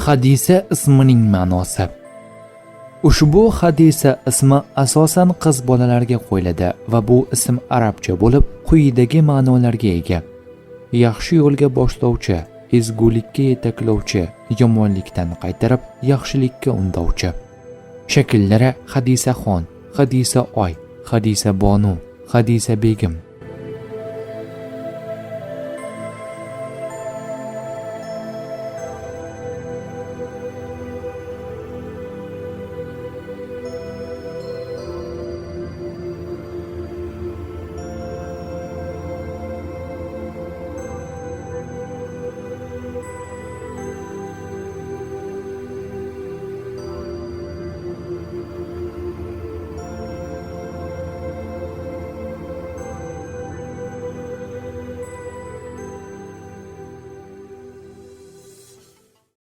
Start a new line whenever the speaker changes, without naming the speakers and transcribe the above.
Hadisa ismining ma'nosi. Ushbu hadisa ismi asosan qiz bolalarga qo'yiladi va bu ism arabcha bo'lib, quyidagi ma'nolarga ega: yaxshi yo'lga boshlovchi, ezgulikka yetaklovchi, yomonlikdan qaytarib yaxshilikka undovchi. Shakllari: Hadisa xon, Hadisa oy, Hadisa bonu, Hadisa begim,